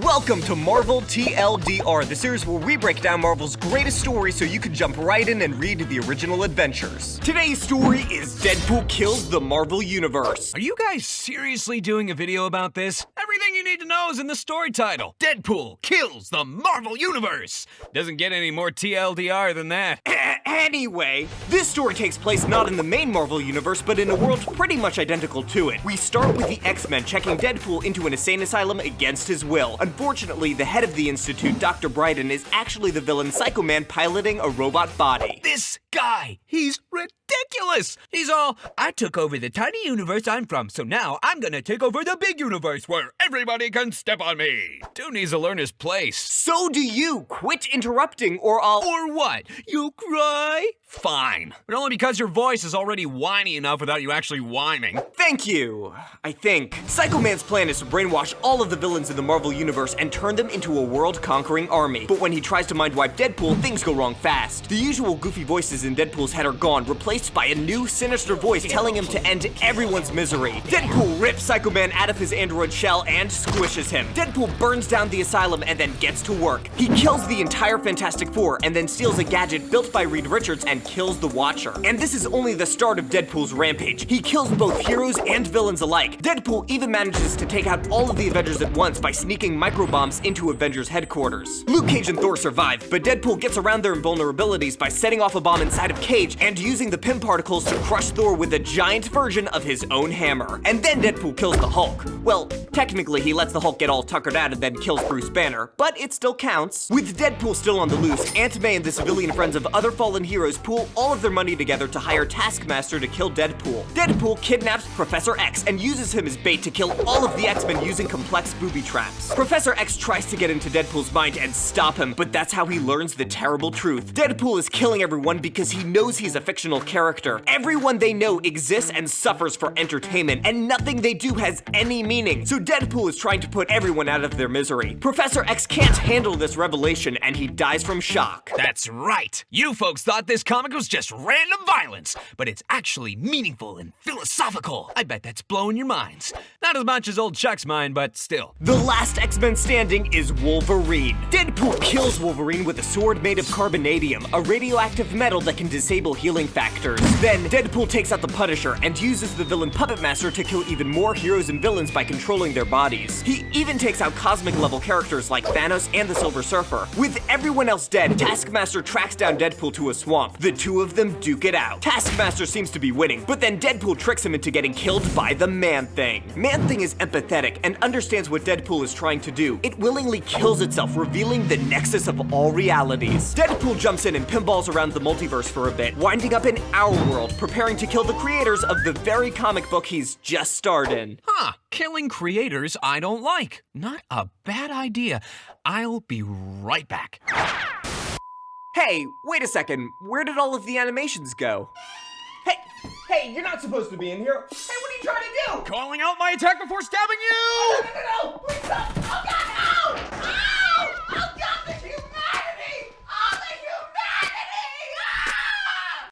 Welcome to Marvel TLDR, the series where we break down Marvel's greatest stories so you can jump right in and read the original adventures. Today's story is Deadpool Kills the Marvel Universe. Are you guys seriously doing a video about this? Everything you need to know is in the story title. Deadpool kills the Marvel Universe. Doesn't get any more TLDR than that. Anyway, this story takes place not in the main Marvel universe, but in a world pretty much identical to it. We start with the X-Men checking Deadpool into an insane asylum against his will. Unfortunately, the head of the institute, Dr. Bryden, is actually the villain Psycho Man piloting a robot body. This guy, he's ridiculous. He's all, I took over the tiny universe I'm from, so now I'm gonna take over the big universe where everybody can step on me. Dude needs to learn his place. So do you. Quit interrupting or I'll— Or what? You'll cry? Fine. But only because your voice is already whiny enough without you actually whining. Thank you, I think. Psycho Man's plan is to brainwash all of the villains in the Marvel Universe and turn them into a world-conquering army. But when he tries to mind-wipe Deadpool, things go wrong fast. The usual goofy voices in Deadpool's head are gone, replaced by a new sinister voice telling him to end everyone's misery. Deadpool rips Psycho Man out of his android shell and squishes him. Deadpool burns down the asylum and then gets to work. He kills the entire Fantastic Four and then steals a gadget built by Reed Richards and kills the Watcher. And this is only the start of Deadpool's rampage. He kills both heroes and villains alike. Deadpool even manages to take out all of the Avengers at once by sneaking microbombs into Avengers headquarters. Luke Cage and Thor survive, but Deadpool gets around their invulnerabilities by setting off a bomb inside of Cage and using the Pym particles to crush Thor with a giant version of his own hammer. And then Deadpool kills the Hulk. Well, technically he lets the Hulk get all tuckered out and then kills Bruce Banner, but it still counts. With Deadpool still on the loose, Aunt May and the civilian friends of other fallen heroes pool all of their money together to hire Taskmaster to kill Deadpool. Deadpool kidnaps Professor X and uses him as bait to kill all of the X-Men using complex booby traps. Professor X tries to get into Deadpool's mind and stop him, but that's how he learns the terrible truth. Deadpool is killing everyone because he knows he's a fictional character. Everyone they know exists and suffers for entertainment, and nothing they do has any meaning. So Deadpool is trying to put everyone out of their misery. Professor X can't handle this revelation and he dies from shock. That's right. You folks thought this comic was just random violence, but it's actually meaningful and philosophical. I bet that's blowing your minds. Not as much as old Chuck's mind, but still. The last X-Men standing is Wolverine. Deadpool kills Wolverine with a sword made of carbonadium, a radioactive metal that can disable healing factors. Then Deadpool takes out the Punisher and uses the villain Puppet Master to kill even more heroes and villains by controlling their bodies. He even takes out cosmic-level characters like Thanos and the Silver Surfer. With everyone else dead, Taskmaster tracks down Deadpool to a swamp. The two of them duke it out. Taskmaster seems to be winning, but then Deadpool tricks him into getting killed by the Man-Thing. Man-Thing is empathetic and understands what Deadpool is trying to do. It willingly kills itself, revealing the nexus of all realities. Deadpool jumps in and pinballs around the multiverse for a bit, winding up in our world, preparing to kill the creators of the very comic book he's just starred in. Killing creators I don't like. Not a bad idea. I'll be right back. Hey, wait a second. Where did all of the animations go? Hey, you're not supposed to be in here. Hey, what are you trying to do? Calling out my attack before stabbing you! No, please stop.